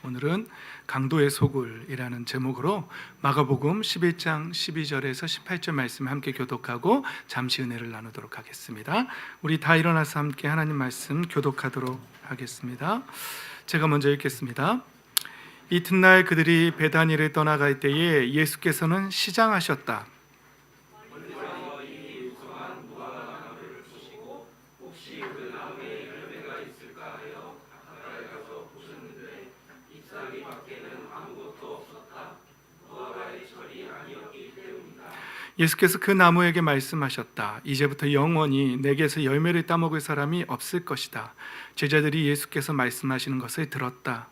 오늘은 강도의 소굴이라는 제목으로 마가복음 11장 12절에서 18절 말씀 함께 교독하고 잠시 은혜를 나누도록 하겠습니다. 우리 다 일어나서 함께 하나님 말씀 교독하도록 하겠습니다. 제가 먼저 읽겠습니다. 이튿날 그들이 베다니를 떠나갈 때에 예수께서는 시장하셨다. 예수께서 그 나무에게 말씀하셨다. 이제부터 영원히 내게서 열매를 따먹을 사람이 없을 것이다. 제자들이 예수께서 말씀하시는 것을 들었다.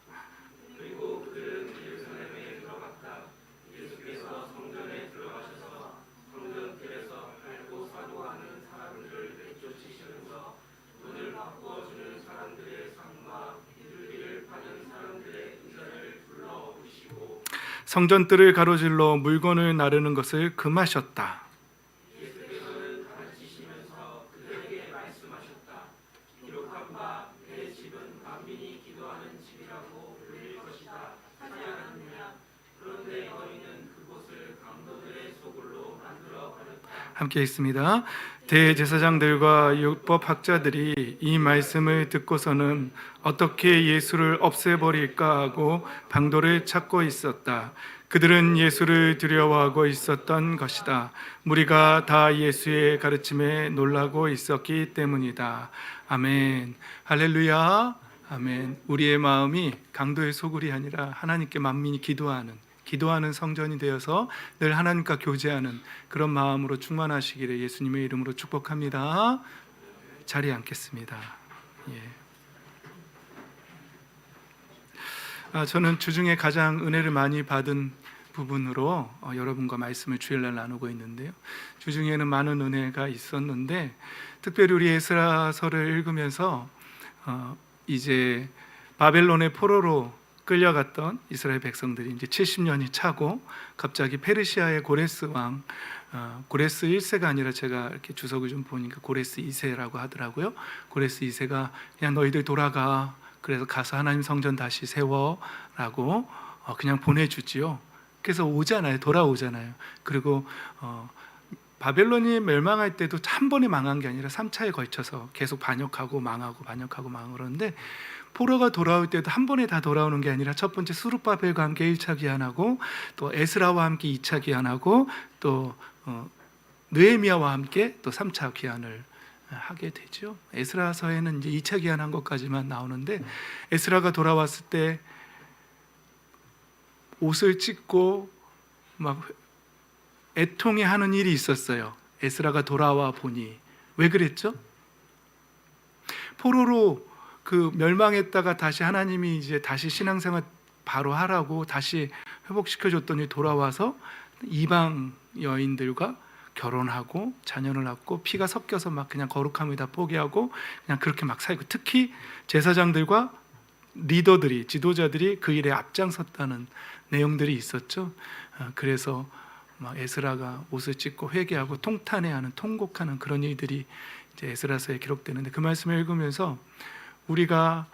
성전뜰을 가로질러 물건을 나르는 것을 금하셨다. 함께 읽습니다. 대제사장들과 율법학자들이 이 말씀을 듣고서는 어떻게 예수를 없애버릴까 하고 방도를 찾고 있었다. 그들은 예수를 두려워하고 있었던 것이다. 무리가 다 예수의 가르침에 놀라고 있었기 때문이다. 아멘. 할렐루야. 아멘. 우리의 마음이 강도의 소굴이 아니라 하나님께 만민이 기도하는 성전이 되어서 늘 하나님과 교제하는 그런 마음으로 충만하시기를 예수님의 이름으로 축복합니다. 자리에 앉겠습니다. 저는 주중에 가장 은혜를 많이 받은 부분으로 여러분과 말씀을 주일날 나누고 있는데요. 주중에는 많은 은혜가 있었는데 특별히 우리 에스라서를 읽으면서 이제 바벨론의 포로로 끌려갔던 이스라엘 백성들이 이제 70년이 차고 갑자기 페르시아의 고레스 왕, 고레스 1세가 아니라 제가 이렇게 주석을 좀 보니까 고레스 2세라고 하더라고요. 고레스 2세가 그냥 너희들 돌아가, 그래서 가서 하나님 성전 다시 세워라고 그냥 보내주지요. 그래서 돌아오잖아요. 그리고 바벨론이 멸망할 때도 한 번에 망한 게 아니라 3차에 걸쳐서 계속 반역하고 망하고 그러는데 포로가 돌아올 때도 한 번에 다 돌아오는 게 아니라 첫 번째 스룹바벨과 함께 1차 귀환하고 또 에스라와 함께 2차 귀환하고 또 느헤미야와 함께 또 3차 귀환을 하게 되죠. 에스라서에는 이제 2차 귀환한 것까지만 나오는데 에스라가 돌아왔을 때 옷을 찢고 막 애통해하는 일이 있었어요. 에스라가 돌아와 보니. 왜 그랬죠? 포로로 멸망했다가 다시 하나님이 이제 다시 신앙생활 바로 하라고 다시 회복시켜줬더니 돌아와서 이방 여인들과 결혼하고 자녀를 낳고 피가 섞여서 막 그냥 거룩함을 다 포기하고 그냥 그렇게 막 살고, 특히 제사장들과 리더들이, 지도자들이 그 일에 앞장섰다는 내용들이 있었죠. 그래서 막 에스라가 옷을 찢고 회개하고 통탄해하는, 통곡하는 그런 일들이 이제 에스라서에 기록되는데, 그 말씀을 읽으면서 우리가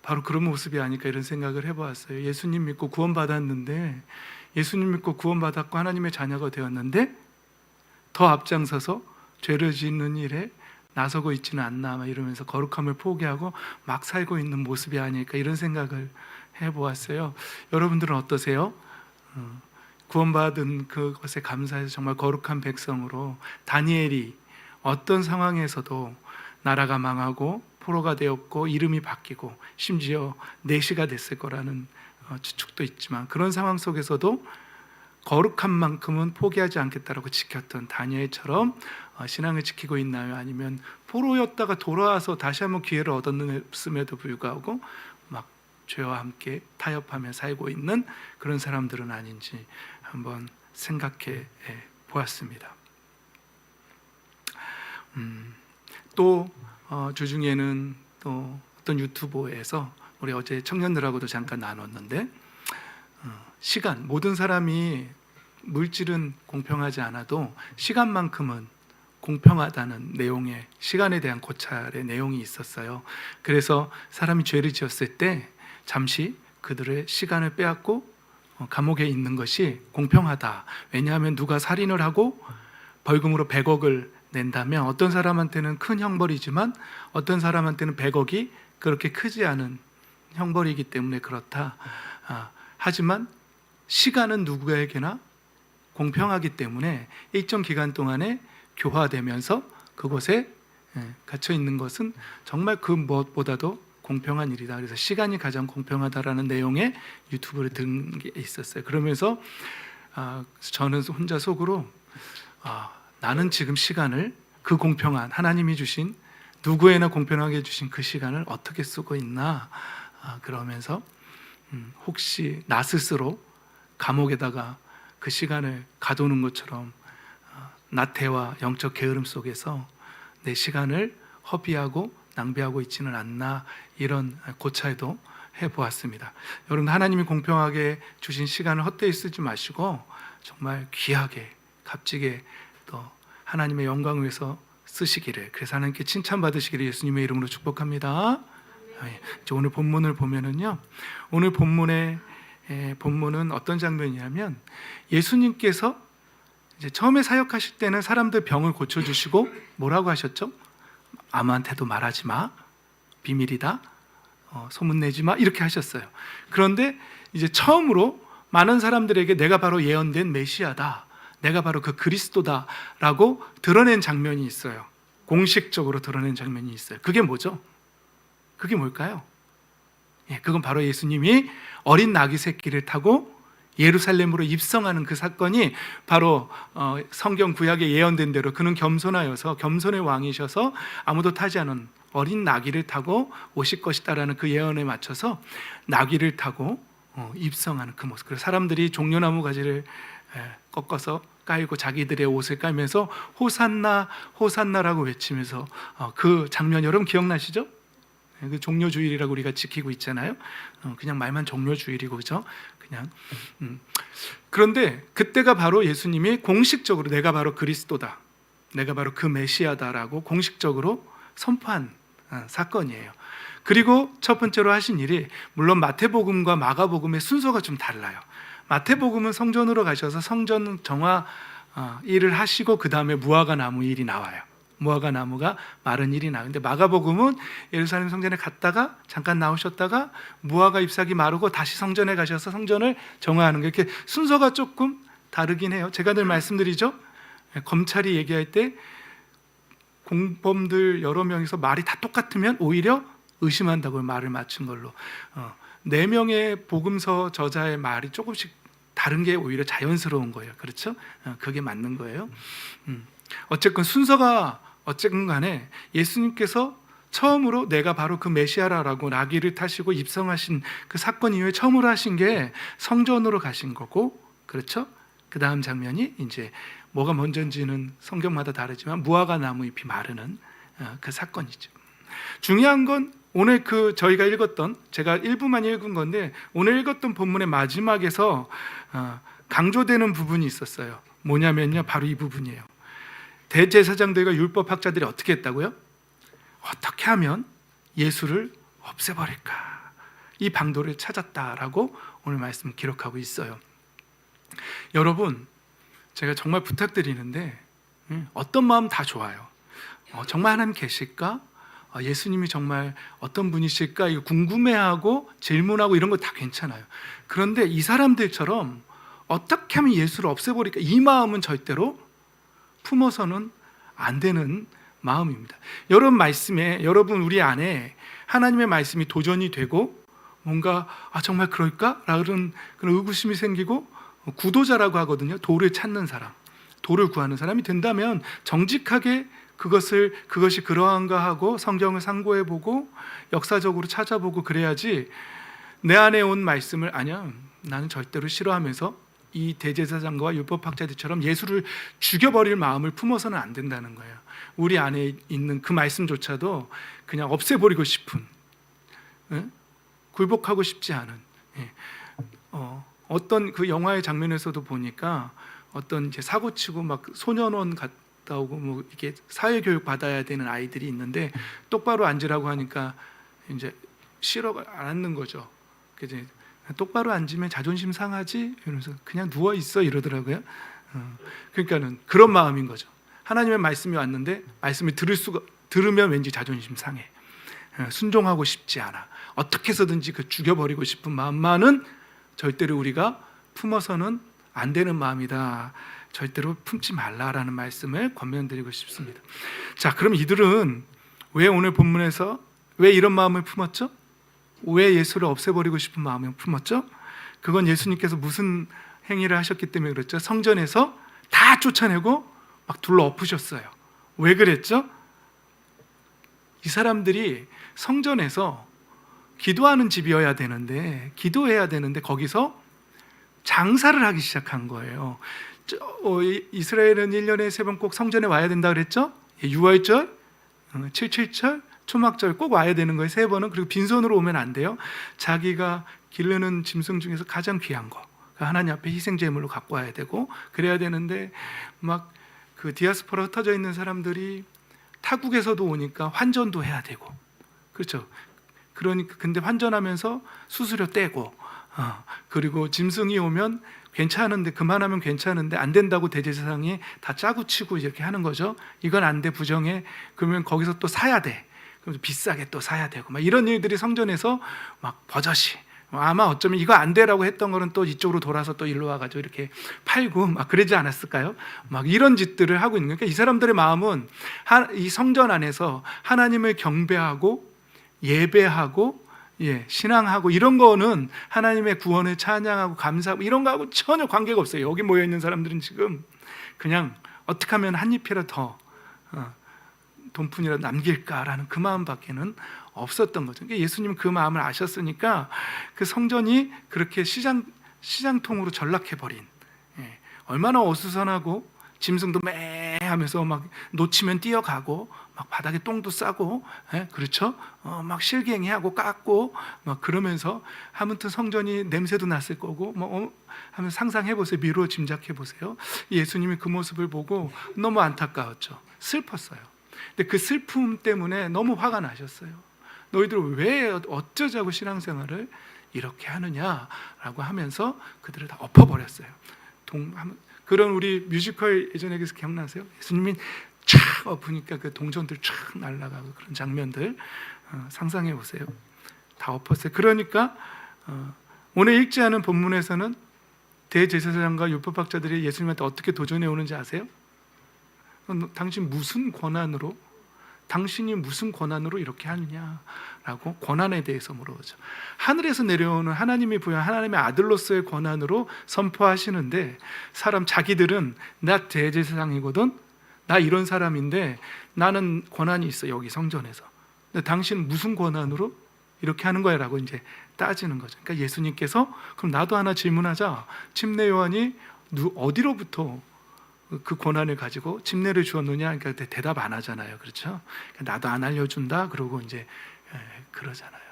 바로 그런 모습이 아닐까 이런 생각을 해보았어요. 예수님 믿고 구원받았는데, 예수님 믿고 구원받았고 하나님의 자녀가 되었는데 더 앞장서서 죄를 짓는 일에 나서고 있지는 않나 이러면서 거룩함을 포기하고 막 살고 있는 모습이 아닐까 이런 생각을 해보았어요. 여러분들은 어떠세요? 구원받은 그것에 감사해서 정말 거룩한 백성으로 다니엘이 어떤 상황에서도 나라가 망하고 포로가 되었고 이름이 바뀌고 심지어 내시가 됐을 거라는 추측도 있지만 그런 상황 속에서도 거룩한 만큼은 포기하지 않겠다라고 지켰던 다니엘처럼 신앙을 지키고 있나요? 아니면 포로였다가 돌아와서 다시 한번 기회를 얻었음에도 불구하고 막 죄와 함께 타협하며 살고 있는 그런 사람들은 아닌지 한번 생각해 보았습니다. 또 주중에는 또 어떤 유튜브에서 우리 어제 청년들하고도 잠깐 나눴는데 시간, 모든 사람이 물질은 공평하지 않아도 시간만큼은 공평하다는 내용의, 시간에 대한 고찰의 내용이 있었어요. 그래서 사람이 죄를 지었을 때 잠시 그들의 시간을 빼앗고 감옥에 있는 것이 공평하다. 왜냐하면 누가 살인을 하고 벌금으로 100억을 낸다면 어떤 사람한테는 큰 형벌이지만 어떤 사람한테는 100억이 그렇게 크지 않은 형벌이기 때문에 그렇다. 하지만 시간은 누구에게나 공평하기 때문에 일정 기간 동안에 교화되면서 그곳에 갇혀 있는 것은 정말 그 무엇보다도 공평한 일이다. 그래서 시간이 가장 공평하다라는 내용의 유튜브를 든 게 있었어요. 그러면서 저는 혼자 속으로 나는 지금 시간을 그 공평한 하나님이 주신 누구에나 공평하게 주신 그 시간을 어떻게 쓰고 있나 그러면서 혹시 나 스스로 감옥에다가 그 시간을 가두는 것처럼 나태와 영적 게으름 속에서 내 시간을 허비하고 낭비하고 있지는 않나 이런 고찰도 해보았습니다. 여러분 하나님이 공평하게 주신 시간을 헛되이 쓰지 마시고 정말 귀하게 값지게 또 하나님의 영광을 위해서 쓰시기를 그래서 하나님께 칭찬받으시기를 예수님의 이름으로 축복합니다. 이제 오늘 본문을 보면은요 오늘 본문은 어떤 장면이냐면 예수님께서 이제 처음에 사역하실 때는 사람들 병을 고쳐주시고 뭐라고 하셨죠? 아무한테도 말하지 마, 비밀이다, 소문내지 마 이렇게 하셨어요. 그런데 이제 처음으로 많은 사람들에게 내가 바로 예언된 메시아다, 내가 바로 그 그리스도다라고 드러낸 장면이 있어요. 공식적으로 드러낸 장면이 있어요. 그게 뭐죠? 그게 뭘까요? 그건 바로 예수님이 어린 나귀 새끼를 타고 예루살렘으로 입성하는 그 사건이 바로 성경 구약에 예언된 대로 그는 겸손하여서 겸손의 왕이셔서 아무도 타지 않은 어린 나귀를 타고 오실 것이다라는 그 예언에 맞춰서 나귀를 타고 입성하는 그 모습. 그래서 사람들이 종려나무 가지를 꺾어서 깔고 자기들의 옷을 깔면서 호산나 호산나라고 외치면서 그 장면 여러분 기억나시죠? 그 종려주일이라고 우리가 지키고 있잖아요. 그냥 말만 종려주일이고 그죠? 그냥 그런데 그때가 바로 예수님이 공식적으로 내가 바로 그리스도다, 내가 바로 그 메시아다라고 공식적으로 선포한 사건이에요. 그리고 첫 번째로 하신 일이 물론 마태복음과 마가복음의 순서가 좀 달라요. 마태복음은 성전으로 가셔서 성전 정화 일을 하시고 그 다음에 무화과 나무 일이 나와요. 무화과 나무가 마른 일이 나는데 마가복음은 예루살렘 성전에 갔다가 잠깐 나오셨다가 무화과 잎사귀 마르고 다시 성전에 가셔서 성전을 정화하는 게 이렇게 순서가 조금 다르긴 해요. 제가 늘 말씀드리죠. 검찰이 얘기할 때 공범들 여러 명이서 말이 다 똑같으면 오히려 의심한다고 말을 맞춘 걸로 4명의 복음서 저자의 말이 조금씩 다른 게 오히려 자연스러운 거예요. 그렇죠? 그게 맞는 거예요. 어쨌건 순서가 어쨌든 간에 예수님께서 처음으로 내가 바로 그 메시아라고 나귀를 타시고 입성하신 그 사건 이후에 처음으로 하신 게 성전으로 가신 거고, 그렇죠? 그 다음 장면이 이제 뭐가 먼저인지는 성경마다 다르지만 무화과 나무 잎이 마르는 그 사건이죠. 중요한 건 오늘 그 저희가 읽었던, 제가 일부만 읽은 건데 오늘 읽었던 본문의 마지막에서 강조되는 부분이 있었어요. 뭐냐면요, 바로 이 부분이에요. 대제사장들과 율법학자들이 어떻게 했다고요? 어떻게 하면 예수를 없애버릴까? 이 방도를 찾았다라고 오늘 말씀 기록하고 있어요. 여러분, 제가 정말 부탁드리는데 어떤 마음 다 좋아요. 정말 하나님 계실까? 예수님이 정말 어떤 분이실까? 이거 궁금해하고 질문하고 이런 거 다 괜찮아요. 그런데 이 사람들처럼 어떻게 하면 예수를 없애버릴까? 이 마음은 절대로 품어서는 안 되는 마음입니다. 여러분 말씀에, 여러분 우리 안에 하나님의 말씀이 도전이 되고 뭔가 정말 그럴까? 라는 그런 의구심이 생기고 구도자라고 하거든요. 도를 찾는 사람, 도를 구하는 사람이 된다면 정직하게 그것이 그러한가 하고 성경을 상고해보고 역사적으로 찾아보고 그래야지 내 안에 온 말씀을 아니야, 나는 절대로 싫어하면서 이 대제사장과 율법학자들처럼 예수를 죽여버릴 마음을 품어서는 안 된다는 거예요. 우리 안에 있는 그 말씀조차도 그냥 없애버리고 싶은, 굴복하고 싶지 않은, 어떤 그 영화의 장면에서도 보니까 어떤 이제 사고치고 막 소년원 갔다 오고 뭐 이렇게 사회교육 받아야 되는 아이들이 있는데 똑바로 앉으라고 하니까 이제 싫어 안 앉는 거죠. 이제 똑바로 앉으면 자존심 상하지? 이러면서 그냥 누워 있어 이러더라고요. 그러니까는 그런 마음인 거죠. 하나님의 말씀이 왔는데 말씀을 들으면 왠지 자존심 상해. 순종하고 싶지 않아. 어떻게 해서든지 그 죽여버리고 싶은 마음만은 절대로 우리가 품어서는 안 되는 마음이다. 절대로 품지 말라라는 말씀을 권면드리고 싶습니다. 자, 그럼 이들은 왜 오늘 본문에서 왜 이런 마음을 품었죠? 왜 예수를 없애버리고 싶은 마음을 품었죠? 그건 예수님께서 무슨 행위를 하셨기 때문에 그렇죠. 성전에서 다 쫓아내고 막 둘러 엎으셨어요. 왜 그랬죠? 이 사람들이 성전에서 기도하는 집이어야 되는데, 기도해야 되는데 거기서 장사를 하기 시작한 거예요. 이스라엘은 1년에 3번 꼭 성전에 와야 된다 그랬죠? 유월절, 7.7절, 초막절 꼭 와야 되는 거예요. 3번은. 그리고 빈손으로 오면 안 돼요. 자기가 기르는 짐승 중에서 가장 귀한 거, 하나님 앞에 희생제물로 갖고 와야 되고 그래야 되는데, 막 그 디아스포라 흩어져 있는 사람들이 타국에서도 오니까 환전도 해야 되고, 그렇죠. 그러니까 근데 환전하면서 수수료 떼고, 그리고 짐승이 오면 괜찮은데, 그만하면 괜찮은데 안 된다고 대제사장이 다 짜고 치고 이렇게 하는 거죠. 이건 안 돼, 부정해. 그러면 거기서 또 사야 돼. 그래서 비싸게 또 사야 되고, 막 이런 일들이 성전에서 막 버젓이, 아마 어쩌면 이거 안 되라고 했던 거는 또 이쪽으로 돌아서 또 일로 와가지고 이렇게 팔고 막 그러지 않았을까요? 막 이런 짓들을 하고 있는 거예요. 그러니까 이 사람들의 마음은 이 성전 안에서 하나님을 경배하고 예배하고, 신앙하고 이런 거는 하나님의 구원을 찬양하고 감사하고 이런 거하고 전혀 관계가 없어요. 여기 모여 있는 사람들은 지금 그냥 어떻게 하면 한 잎이라도 더 돈푼이라도 남길까라는 그 마음밖에는 없었던 거죠. 그러니까 예수님은 그 마음을 아셨으니까 그 성전이 그렇게 시장통으로 전락해버린, 얼마나 어수선하고 짐승도 매 하면서 막 놓치면 뛰어가고 막 바닥에 똥도 싸고, 그렇죠? 막 실갱이하고 깎고 막 그러면서, 아무튼 성전이 냄새도 났을 거고 하면 상상해 보세요. 미루어 짐작해 보세요. 예수님이 그 모습을 보고 너무 안타까웠죠. 슬펐어요. 근데 그 슬픔 때문에 너무 화가 나셨어요. 너희들 왜 어쩌자고 신앙생활을 이렇게 하느냐라고 하면서 그들을 다 엎어버렸어요. 그런 우리 뮤지컬 예전에 기억나세요? 예수님이 촥 엎으니까 그 동전들 촥 날아가고 그런 장면들 상상해 보세요. 다 엎었어요. 그러니까 오늘 읽지 않은 본문에서는 대제사장과 율법학자들이 예수님한테 어떻게 도전해 오는지 아세요? 당신이 무슨 권한으로 이렇게 하느냐라고 권한에 대해서 물어보죠. 하늘에서 내려오는 하나님이 부여한 하나님의 아들로서의 권한으로 선포하시는데, 자기들은 나 대제사장이거든, 나 이런 사람인데 나는 권한이 있어 여기 성전에서. 근데 당신은 무슨 권한으로 이렇게 하는 거야? 라고 이제 따지는 거죠. 그러니까 예수님께서 그럼 나도 하나 질문하자. 침례 요한이 어디로부터 그 권한을 가지고 침례를 주었느냐? 그러니까 대답 안 하잖아요. 그렇죠? 그러니까 나도 안 알려준다. 그러고 이제 그러잖아요.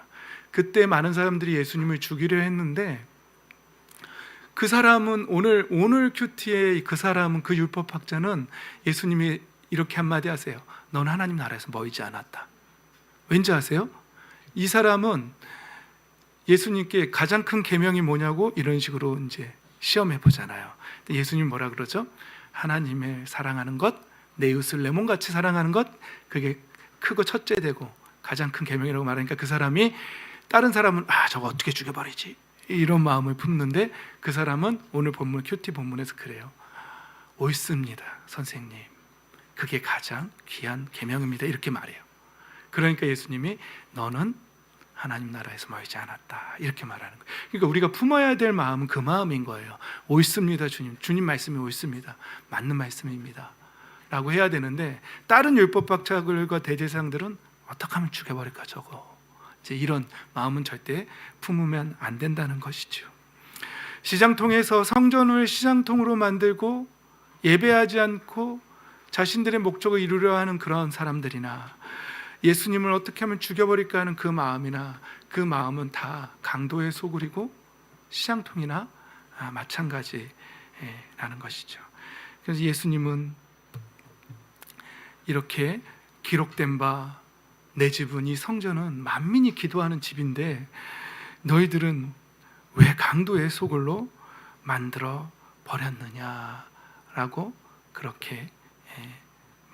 그때 많은 사람들이 예수님을 죽이려 했는데, 그 사람은 오늘 큐티의 그 사람은, 그 율법학자는 예수님이 이렇게 한마디 하세요. 넌 하나님 나라에서 멀지 않았다. 왠지 아세요? 이 사람은 예수님께 가장 큰 계명이 뭐냐고 이런 식으로 이제 시험해 보잖아요. 예수님 뭐라 그러죠? 하나님을 사랑하는 것, 내 이웃을 내 몸같이 사랑하는 것, 그게 크고 첫째 되고 가장 큰 계명이라고 말하니까 그 사람이, 다른 사람은 저거 어떻게 죽여버리지 이런 마음을 품는데, 그 사람은 오늘 본문 큐티 본문에서 그래요. 옳습니다 선생님, 그게 가장 귀한 계명입니다 이렇게 말해요. 그러니까 예수님이 너는 하나님 나라에서 멀지 않았다 이렇게 말하는 거예요. 그러니까 우리가 품어야 될 마음은 그 마음인 거예요. 옳습니다 주님 말씀이 옳습니다, 맞는 말씀입니다 라고 해야 되는데, 다른 율법학자들과 대제사장들은 어떻게 하면 죽여버릴까 저거, 이제 이런 마음은 절대 품으면 안 된다는 것이죠. 시장통에서 성전을 시장통으로 만들고 예배하지 않고 자신들의 목적을 이루려 하는 그런 사람들이나, 예수님을 어떻게 하면 죽여버릴까 하는 그 마음이나, 그 마음은 다 강도의 소굴이고 시장통이나 마찬가지라는 것이죠. 그래서 예수님은 이렇게 기록된 바, 내 집은, 이 성전은 만민이 기도하는 집인데 너희들은 왜 강도의 소굴로 만들어 버렸느냐라고 그렇게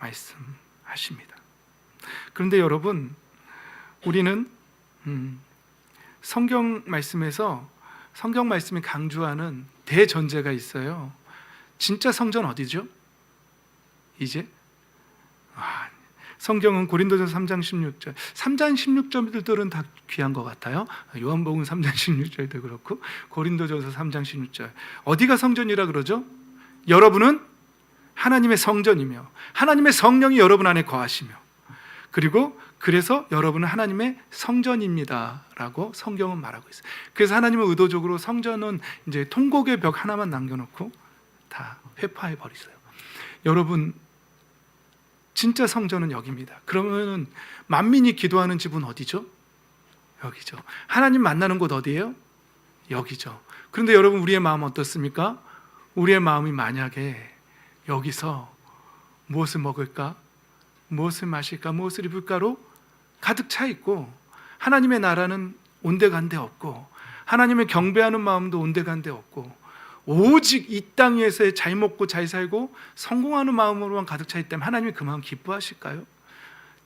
말씀하십니다. 그런데 여러분, 우리는 성경 말씀이 강조하는 대전제가 있어요. 진짜 성전 어디죠? 이제 성경은 고린도전서 3장 16절 3장 16절들은 다 귀한 것 같아요. 요한복음 3장 16절도 그렇고 고린도전서 3장 16절 어디가 성전이라 그러죠? 여러분은 하나님의 성전이며 하나님의 성령이 여러분 안에 거하시며 그리고 그래서 여러분은 하나님의 성전입니다 라고 성경은 말하고 있어요. 그래서 하나님은 의도적으로 성전은 이제 통곡의 벽 하나만 남겨놓고 다 회파해 버리세요. 여러분, 진짜 성전은 여기입니다. 그러면 만민이 기도하는 집은 어디죠? 여기죠. 하나님 만나는 곳 어디예요? 여기죠. 그런데 여러분, 우리의 마음은 어떻습니까? 우리의 마음이 만약에 여기서 무엇을 먹을까? 무엇을 마실까? 무엇을 입을까로 가득 차 있고 하나님의 나라는 온데간데 없고 하나님을 경배하는 마음도 온데간데 없고 오직 이 땅 위에서 잘 먹고 잘 살고 성공하는 마음으로만 가득 차 있다면 하나님이 그 마음 기뻐하실까요?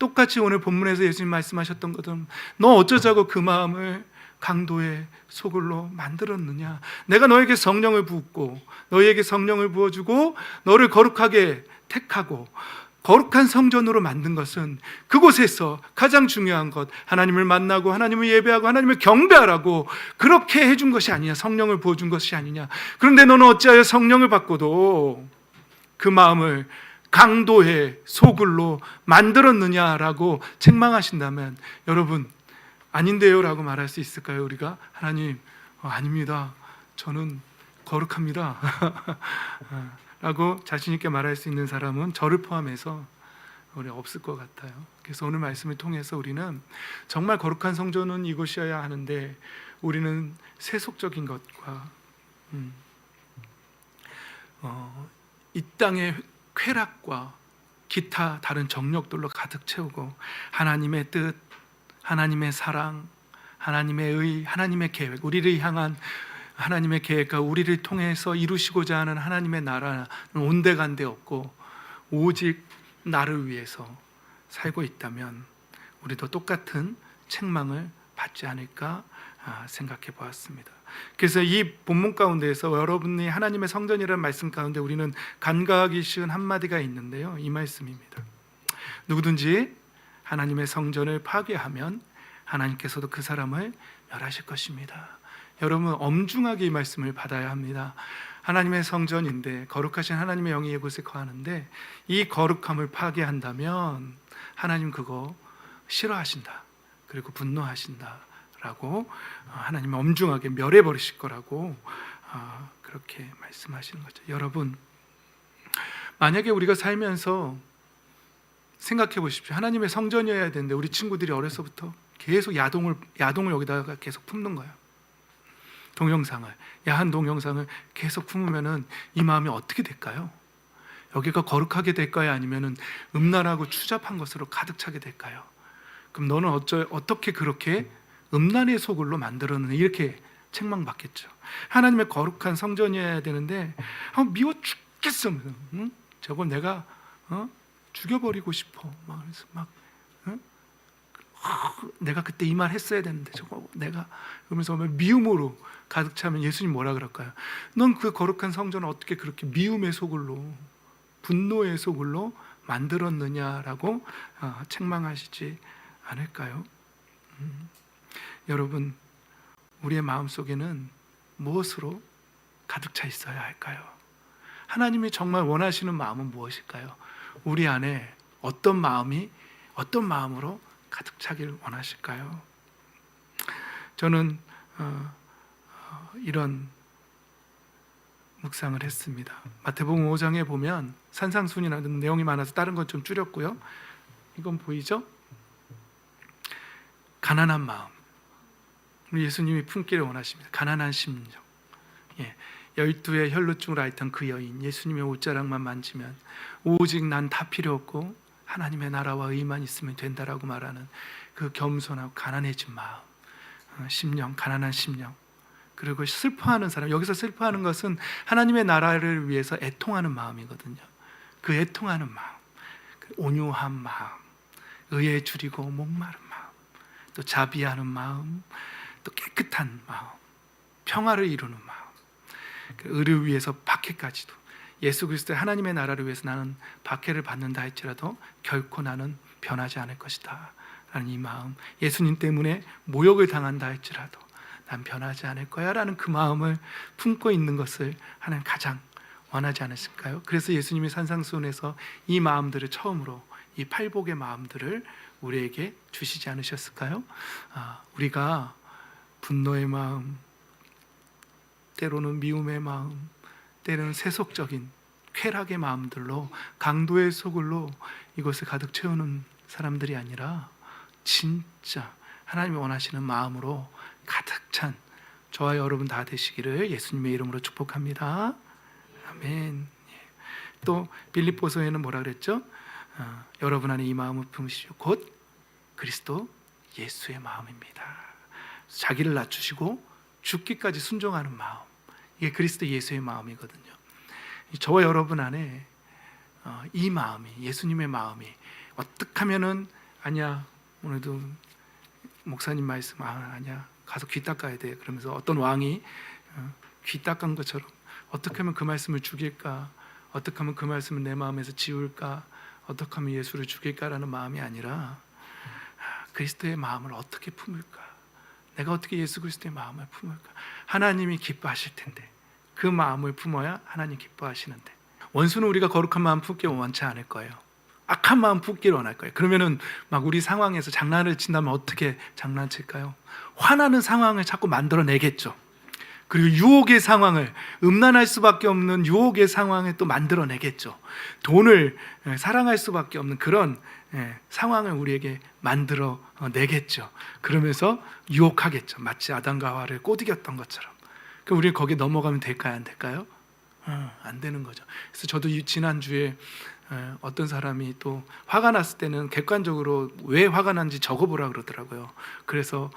똑같이 오늘 본문에서 예수님 말씀하셨던 것처럼 너 어쩌자고 그 마음을 강도의 소굴로 만들었느냐? 내가 너에게 성령을 부었고 너희에게 성령을 부어주고 너를 거룩하게 택하고 거룩한 성전으로 만든 것은 그곳에서 가장 중요한 것 하나님을 만나고 하나님을 예배하고 하나님을 경배하라고 그렇게 해준 것이 아니냐, 성령을 부어준 것이 아니냐. 그런데 너는 어찌하여 성령을 받고도 그 마음을 강도의 소굴로 만들었느냐라고 책망하신다면 여러분, 아닌데요 라고 말할 수 있을까요? 우리가 하나님 아닙니다, 저는 거룩합니다 라고 자신 있게 말할 수 있는 사람은 저를 포함해서 우리 없을 것 같아요. 그래서 오늘 말씀을 통해서 우리는 정말 거룩한 성전은 이곳이어야 하는데 우리는 세속적인 것과 이 땅의 쾌락과 기타 다른 정욕들로 가득 채우고 하나님의 뜻, 하나님의 사랑, 하나님의 의, 하나님의 계획, 우리를 향한 하나님의 계획과 우리를 통해서 이루시고자 하는 하나님의 나라는 온데간데 없고 오직 나를 위해서 살고 있다면 우리도 똑같은 책망을 받지 않을까 생각해 보았습니다. 그래서 이 본문 가운데에서 여러분이 하나님의 성전이라는 말씀 가운데 우리는 간과하기 쉬운 한마디가 있는데요, 이 말씀입니다. 누구든지 하나님의 성전을 파괴하면 하나님께서도 그 사람을 멸하실 것입니다. 여러분, 엄중하게 이 말씀을 받아야 합니다. 하나님의 성전인데 거룩하신 하나님의 영이 이곳에 거하는데 이 거룩함을 파괴한다면 하나님 그거 싫어하신다, 그리고 분노하신다 라고 하나님은 엄중하게 멸해버리실 거라고 그렇게 말씀하시는 거죠. 여러분, 만약에 우리가 살면서 생각해 보십시오. 하나님의 성전이어야 되는데 우리 친구들이 어려서부터 계속 야동을 여기다가 계속 품는 거예요. 야한 동영상을 계속 품으면은 이 마음이 어떻게 될까요? 여기가 거룩하게 될까요? 아니면은 음란하고 추잡한 것으로 가득 차게 될까요? 그럼 너는 어떻게 그렇게 음란의 소굴로 만들었느냐, 이렇게 책망받겠죠. 하나님의 거룩한 성전이어야 되는데 미워 죽겠어. 응? 저거 내가 죽여버리고 싶어. 내가 그때 이 말 했어야 되는데 저거 내가, 그러면서 미움으로 가득 차면 예수님 뭐라 그럴까요? 넌 그 거룩한 성전을 어떻게 그렇게 미움의 소굴로, 분노의 소굴로 만들었느냐라고 책망하시지 않을까요? 여러분, 우리의 마음속에는 무엇으로 가득 차 있어야 할까요? 하나님이 정말 원하시는 마음은 무엇일까요? 우리 안에 어떤 마음으로 가득 차기를 원하실까요? 저는 이런 묵상을 했습니다. 마태복음 5장에 보면 산상순이라는 내용이 많아서 다른 건 좀 줄였고요. 이건 보이죠? 가난한 마음, 우리 예수님이 품기를 원하십니다. 가난한 심령. 12의 혈루증으로 앓던 그 여인, 예수님의 옷자락만 만지면 오직 난 다 필요 없고 하나님의 나라와 의만 있으면 된다라고 말하는 그 겸손하고 가난해진 마음, 심령, 가난한 심령, 그리고 슬퍼하는 사람, 여기서 슬퍼하는 것은 하나님의 나라를 위해서 애통하는 마음이거든요. 그 애통하는 마음, 그 온유한 마음, 의에 줄이고 목마른 마음, 또 자비하는 마음, 또 깨끗한 마음, 평화를 이루는 마음, 그 의를 위해서 박해까지도, 예수 그리스도의 하나님의 나라를 위해서 나는 박해를 받는다 할지라도 결코 나는 변하지 않을 것이다 라는 이 마음, 예수님 때문에 모욕을 당한다 할지라도 난 변하지 않을 거야 라는 그 마음을 품고 있는 것을 하나님 가장 원하지 않으실까요? 그래서 예수님이 산상수훈에서 이 마음들을 처음으로, 이 팔복의 마음들을 우리에게 주시지 않으셨을까요? 우리가 분노의 마음, 때로는 미움의 마음, 때로는 세속적인 쾌락의 마음들로, 강도의 소굴로 이것을 가득 채우는 사람들이 아니라 진짜 하나님이 원하시는 마음으로 가득 찬 저와 여러분 다 되시기를 예수님의 이름으로 축복합니다. 아멘. 또 빌립보서에는 뭐라 그랬죠? 여러분 안에 이 마음을 품으시오. 곧 그리스도 예수의 마음입니다. 자기를 낮추시고 죽기까지 순종하는 마음, 이게 그리스도 예수의 마음이거든요. 저와 여러분 안에 이 마음이, 예수님의 마음이 어떻게 하면은, 아니야 오늘도 목사님 말씀, 아니야 가서 귀 닦아야 돼 그러면서 어떤 왕이 귀 닦은 것처럼 어떻게 하면 그 말씀을 죽일까, 어떻게 하면 그 말씀을 내 마음에서 지울까, 어떻게 하면 예수를 죽일까라는 마음이 아니라 그리스도의 마음을 어떻게 품을까, 내가 어떻게 예수 그리스도의 마음을 품을까. 하나님이 기뻐하실 텐데 그 마음을 품어야 하나님 기뻐하시는데, 원수는 우리가 거룩한 마음 품기 원치 않을 거예요. 악한 마음 품기를 원할 거예요. 그러면은 막 우리 상황에서 장난을 친다면 어떻게 장난칠까요? 화나는 상황을 자꾸 만들어내겠죠. 그리고 유혹의 상황을, 음란할 수밖에 없는 유혹의 상황을 또 만들어내겠죠. 돈을 사랑할 수밖에 없는 그런 상황을 우리에게 만들어내겠죠. 그러면서 유혹하겠죠. 마치 아담과 하와를 꼬드겼던 것처럼. 그럼 우리 거기에 넘어가면 될까요? 안 될까요? 안 되는 거죠. 그래서 저도 지난주에 어떤 사람이 또 화가 났을 때는 객관적으로 왜 화가 난지 적어보라 그러더라고요. 그래서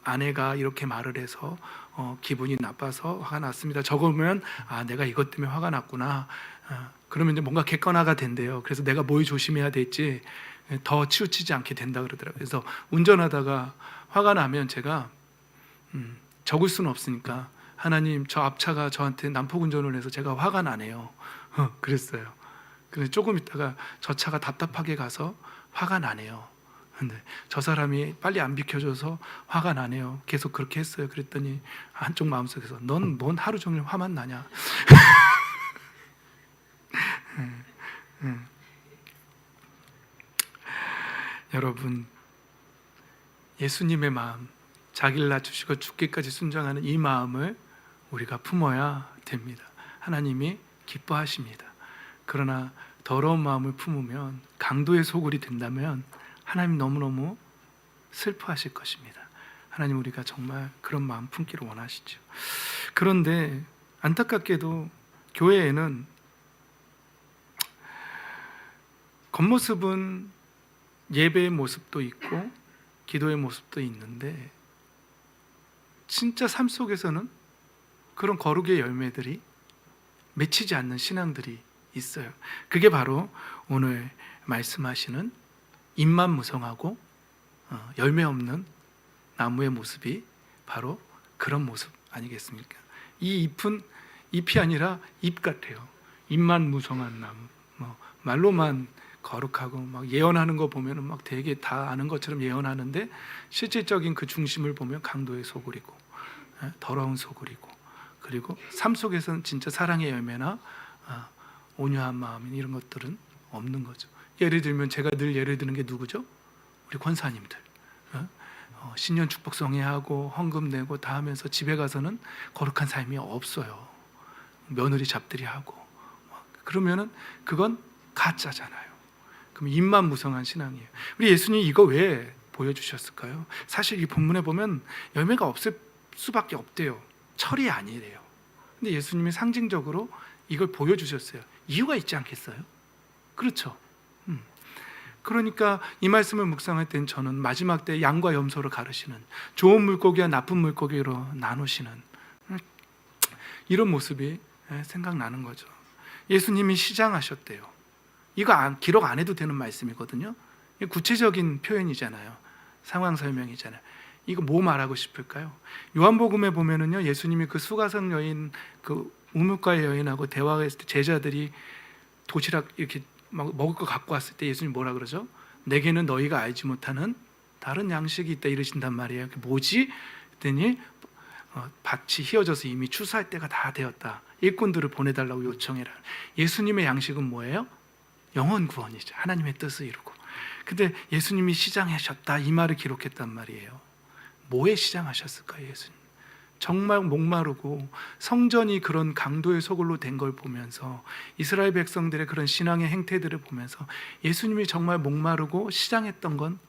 아내가 이렇게 말을 해서 기분이 나빠서 화가 났습니다. 적으면 내가 이것 때문에 화가 났구나. 그러면 이제 뭔가 객관화가 된대요. 그래서 내가 뭘 조심해야 될지 더 치우치지 않게 된다 그러더라고요. 그래서 운전하다가 화가 나면 제가 적을 수는 없으니까, 하나님 저 앞차가 저한테 난폭 운전을 해서 제가 화가 나네요. 그랬어요. 근데 조금 있다가 저 차가 답답하게 가서 화가 나네요. 근데 저 사람이 빨리 안 비켜줘서 화가 나네요. 계속 그렇게 했어요. 그랬더니 한쪽 마음속에서 넌 뭔 하루 종일 화만 나냐. 여러분, 예수님의 마음, 자기를 낮추시고 죽기까지 순종하는 이 마음을 우리가 품어야 됩니다. 하나님이 기뻐하십니다. 그러나 더러운 마음을 품으면, 강도의 소굴이 된다면 하나님 너무너무 슬퍼하실 것입니다. 하나님 우리가 정말 그런 마음 품기를 원하시죠. 그런데 안타깝게도 교회에는 겉모습은 예배의 모습도 있고 기도의 모습도 있는데 진짜 삶 속에서는 그런 거룩의 열매들이 맺히지 않는 신앙들이 있어요. 그게 바로 오늘 말씀하시는 잎만 무성하고 열매 없는 나무의 모습이 바로 그런 모습 아니겠습니까? 이 잎은 잎이 아니라 잎 같아요. 잎만 무성한 나무, 말로만 거룩하고 막 예언하는 거 보면은 막 되게 다 아는 것처럼 예언하는데 실질적인 그 중심을 보면 강도의 소굴이고 더러운 소굴이고, 그리고 삶 속에서는 진짜 사랑의 열매나 온유한 마음 이런 것들은 없는 거죠. 예를 들면 제가 늘 예를 드는 게 누구죠? 우리 권사님들. 신년 축복 성회하고 헌금 내고 다 하면서 집에 가서는 거룩한 삶이 없어요. 며느리 잡들이 하고. 그러면은 그건 가짜잖아요. 그럼 입만 무성한 신앙이에요. 우리 예수님이 이거 왜 보여주셨을까요? 사실 이 본문에 보면 열매가 없을 수밖에 없대요. 철이 아니래요. 근데 예수님이 상징적으로 이걸 보여주셨어요. 이유가 있지 않겠어요? 그렇죠. 그러니까 이 말씀을 묵상할 땐 저는 마지막 때 양과 염소를 가르시는, 좋은 물고기와 나쁜 물고기로 나누시는 이런 모습이 생각나는 거죠. 예수님이 시장하셨대요. 이거 기록 안 해도 되는 말씀이거든요. 구체적인 표현이잖아요. 상황 설명이잖아요. 이거 뭐 말하고 싶을까요? 요한복음에 보면은요, 예수님이 그 수가성 여인, 그 우물가의 여인하고 대화했을 때 제자들이 도시락 이렇게 막 먹을 거 갖고 왔을 때 예수님 뭐라 그러죠? 내게는 너희가 알지 못하는 다른 양식이 있다 이러신단 말이에요. 그게 뭐지? 그랬더니 밭이 휘어져서 이미 추수할 때가 다 되었다. 일꾼들을 보내달라고 요청해라. 예수님의 양식은 뭐예요? 영혼 구원이죠. 하나님의 뜻을 이루고. 근데 예수님이 시장하셨다 이 말을 기록했단 말이에요. 뭐에 시장하셨을까요, 예수님? 정말 목마르고 성전이 그런 강도의 소굴로 된 걸 보면서 이스라엘 백성들의 그런 신앙의 행태들을 보면서 예수님이 정말 목마르고 시장했던 건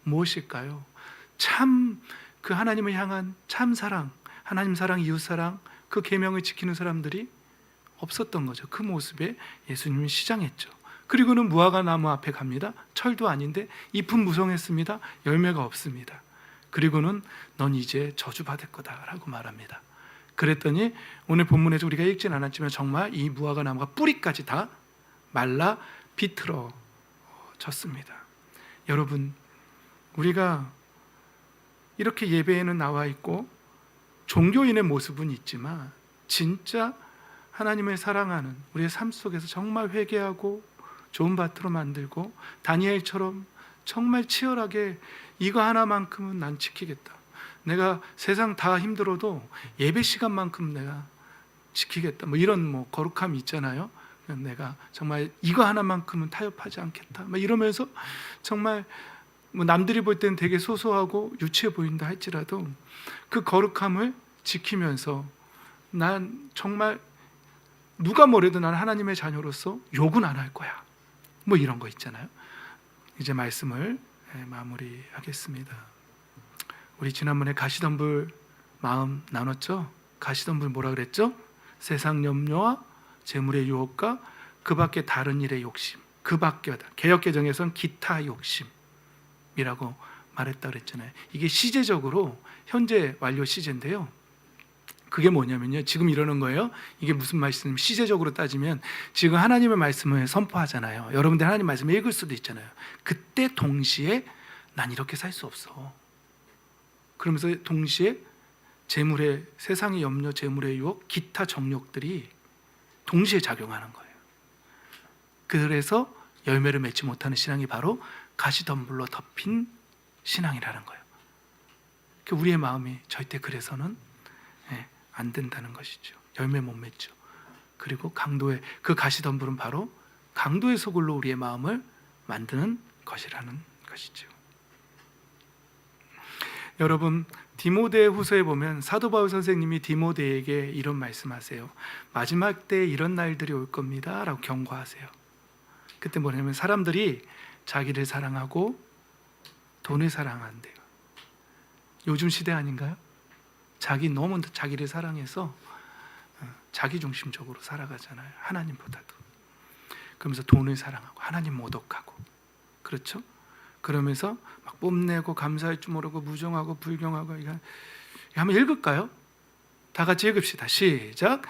무엇일까요? 참 그 하나님을 향한 참 사랑, 하나님 사랑, 이웃 사랑, 그 계명을 지키는 사람들이 없었던 거죠. 그 모습에 예수님이 시장했죠. 그리고는 무화과 나무 앞에 갑니다. 철도 아닌데 잎은 무성했습니다. 열매가 없습니다. 그리고는 넌 이제 저주받을 거다라고 말합니다. 그랬더니 오늘 본문에서 우리가 읽진 않았지만 정말 이 무화과 나무가 뿌리까지 다 말라 비틀어졌습니다. 여러분, 우리가 이렇게 예배에는 나와 있고 종교인의 모습은 있지만 진짜 하나님을 사랑하는 우리의 삶 속에서 정말 회개하고 좋은 밭으로 만들고 다니엘처럼 정말 치열하게 이거 하나만큼은 난 지키겠다. 내가 세상 다 힘들어도 예배 시간만큼 내가 지키겠다. 뭐 이런 거룩함이 있잖아요. 내가 정말 이거 하나만큼은 타협하지 않겠다. 막 이러면서 정말 남들이 볼 때는 되게 소소하고 유치해 보인다 할지라도 그 거룩함을 지키면서 난 정말 누가 뭐래도 난 하나님의 자녀로서 욕은 안 할 거야. 뭐 이런 거 있잖아요. 이제 말씀을 마무리하겠습니다. 우리 지난번에 가시덤불 마음 나눴죠? 가시덤불 뭐라 그랬죠? 세상 염려와 재물의 유혹과 그 밖에 다른 일의 욕심, 그 밖에다. 개역개정에서는 기타 욕심이라고 말했다 그랬잖아요. 이게 시제적으로 현재 완료 시제인데요. 그게 뭐냐면요, 지금 이러는 거예요. 이게 무슨 말씀? 시제적으로 따지면 지금 하나님의 말씀을 선포하잖아요. 여러분들 하나님 말씀을 읽을 수도 있잖아요. 그때 동시에 난 이렇게 살 수 없어. 그러면서 동시에 재물의 세상의 염려, 재물의 유혹, 기타 정욕들이 동시에 작용하는 거예요. 그래서 열매를 맺지 못하는 신앙이 바로 가시덤불로 덮인 신앙이라는 거예요. 우리의 마음이 절대 그래서는 안 된다는 것이죠. 열매 못 맺죠. 그리고 강도의 그 가시덤불은 바로 강도의 소굴로 우리의 마음을 만드는 것이라는 것이죠. 여러분, 디모데 후서에 보면 사도 바울 선생님이 디모데에게 이런 말씀하세요. 마지막 때에 이런 날들이 올 겁니다 라고 경고하세요. 그때 뭐냐면 사람들이 자기를 사랑하고 돈을 사랑한대요. 요즘 시대 아닌가요? 너무 자기를 사랑해서 자기중심적으로 살아가잖아요. 하나님보다도. 그러면서 돈을 사랑하고 하나님 모독하고, 그렇죠? 그러면서 막 뽐내고 감사할 줄 모르고 무정하고 불경하고. 이거 한번 읽을까요? 다 같이 읽읍시다. 시작.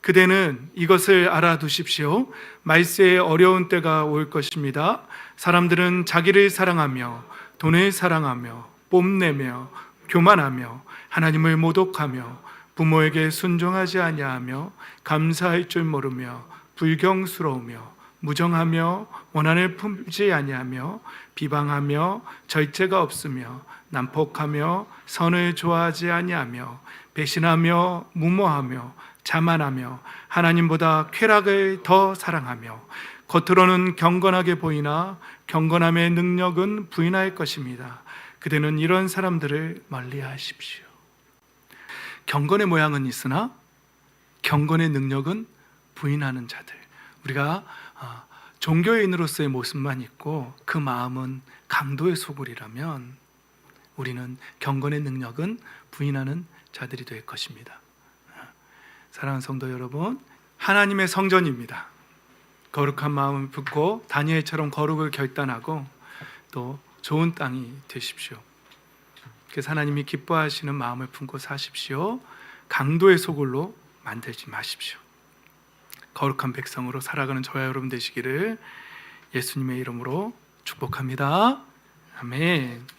그대는 이것을 알아두십시오. 말세에 어려운 때가 올 것입니다. 사람들은 자기를 사랑하며 돈을 사랑하며 뽐내며 교만하며 하나님을 모독하며 부모에게 순종하지 아니하며 감사할 줄 모르며 불경스러우며 무정하며 원한을 품지 아니하며 비방하며 절제가 없으며 난폭하며 선을 좋아하지 아니하며 배신하며 무모하며 자만하며 하나님보다 쾌락을 더 사랑하며 겉으로는 경건하게 보이나 경건함의 능력은 부인할 것입니다. 그대는 이런 사람들을 멀리하십시오. 경건의 모양은 있으나 경건의 능력은 부인하는 자들. 우리가 종교인으로서의 모습만 있고 그 마음은 강도의 소굴이라면 우리는 경건의 능력은 부인하는 자들이 될 것입니다. 사랑하는 성도 여러분, 하나님의 성전입니다. 거룩한 마음을 품고 다니엘처럼 거룩을 결단하고 또 좋은 땅이 되십시오. 그래서 하나님이 기뻐하시는 마음을 품고 사십시오. 강도의 소굴로 만들지 마십시오. 거룩한 백성으로 살아가는 저와 여러분 되시기를 예수님의 이름으로 축복합니다. 아멘.